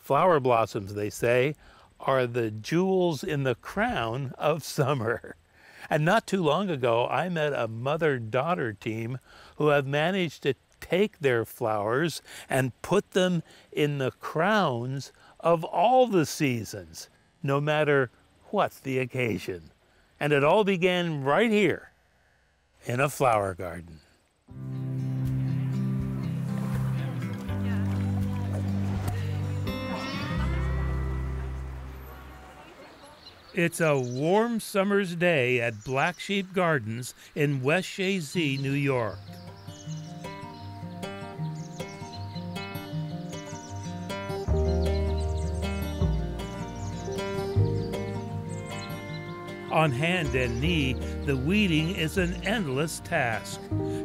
Flower blossoms, they say, are the jewels in the crown of summer. And not too long ago, I met a mother-daughter team who have managed to take their flowers and put them in the crowns of all the seasons, no matter what the occasion. And it all began right here in a flower garden. It's a warm summer's day at Black Sheep Gardens in West Chazy, New York. On hand and knee, the weeding is an endless task.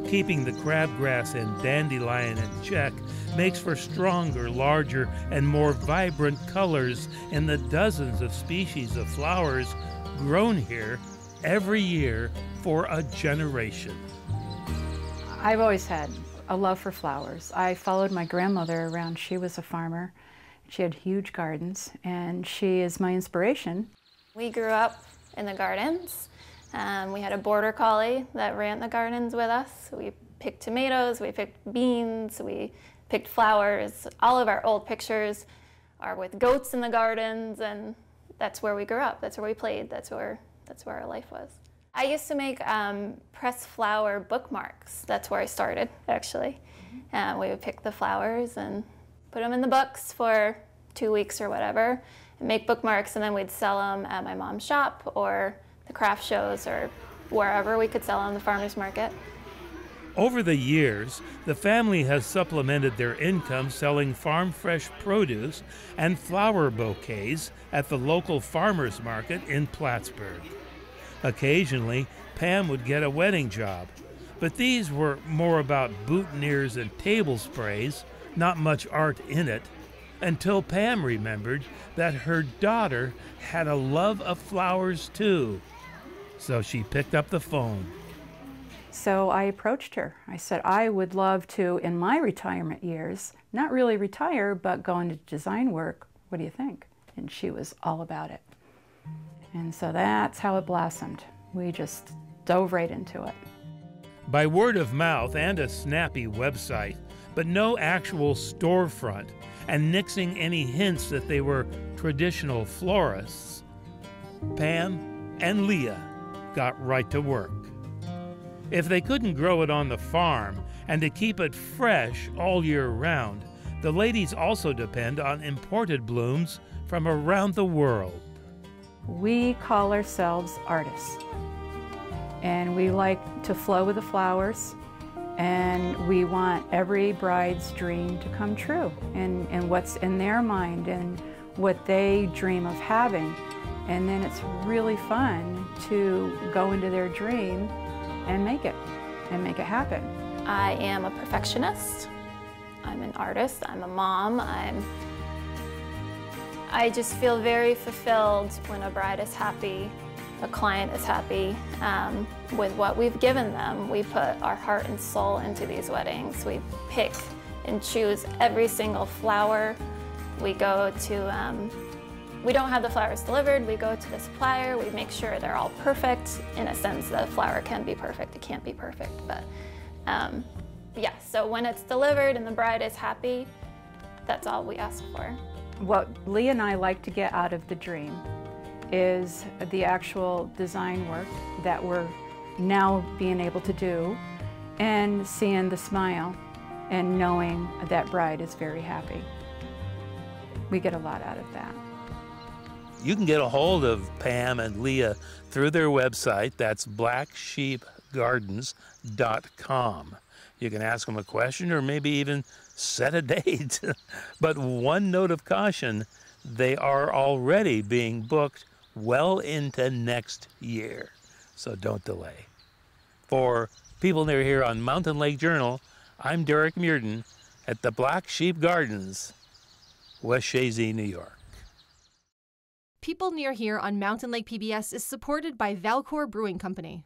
Keeping the crabgrass and dandelion in check makes for stronger, larger, and more vibrant colors in the dozens of species of flowers grown here every year for a generation. I've always had a love for flowers. I followed my grandmother around. She was a farmer. She had huge gardens, and she is my inspiration. We grew up in the gardens. We had a border collie that ran the gardens with us. We picked tomatoes, we picked beans, we picked flowers. All of our old pictures are with goats in the gardens, and that's where we grew up. That's where we played. That's where our life was. I used to make pressed flower bookmarks. That's where I started, actually. We would pick the flowers and put them in the books for 2 weeks or whatever, and make bookmarks, and then we'd sell them at my mom's shop or the craft shows or wherever we could sell them, the farmer's market. Over the years, the family has supplemented their income selling farm fresh produce and flower bouquets at the local farmers market in Plattsburgh. Occasionally, Pam would get a wedding job, but these were more about boutonnieres and table sprays, not much art in it, until Pam remembered that her daughter had a love of flowers too. So she picked up the phone. So I approached her. I said, I would love to, in my retirement years, not really retire, but go into design work. What do you think? And she was all about it. And so that's how it blossomed. We just dove right into it. By word of mouth and a snappy website, but no actual storefront, and nixing any hints that they were traditional florists, Pam and Leah got right to work. If they couldn't grow it on the farm and to keep it fresh all year round, the ladies also depend on imported blooms from around the world. We call ourselves artists, and we like to flow with the flowers, and we want every bride's dream to come true, and what's in their mind and what they dream of having. And then it's really fun to go into their dream and make it happen. I am a perfectionist. I'm an artist. I'm a mom. I just feel very fulfilled when a bride is happy, a client is happy with what we've given them. We put our heart and soul into these weddings. We pick and choose every single flower. We go to, we don't have the flowers delivered. We go to the supplier. We make sure they're all perfect. In a sense, the flower can be perfect. It can't be perfect, but yeah. So when it's delivered and the bride is happy, that's all we ask for. What Lee and I like to get out of the dream is the actual design work that we're now being able to do, and seeing the smile and knowing that bride is very happy. We get a lot out of that. You can get a hold of Pam and Leah through their website. That's blacksheepgardens.com. You can ask them a question or maybe even set a date. But one note of caution, they are already being booked well into next year. So don't delay. For People Near Here on Mountain Lake Journal, I'm Derek Muirden at the Black Sheep Gardens, West Chazy, New York. People Near Here on Mountain Lake PBS is supported by Valcour Brewing Company.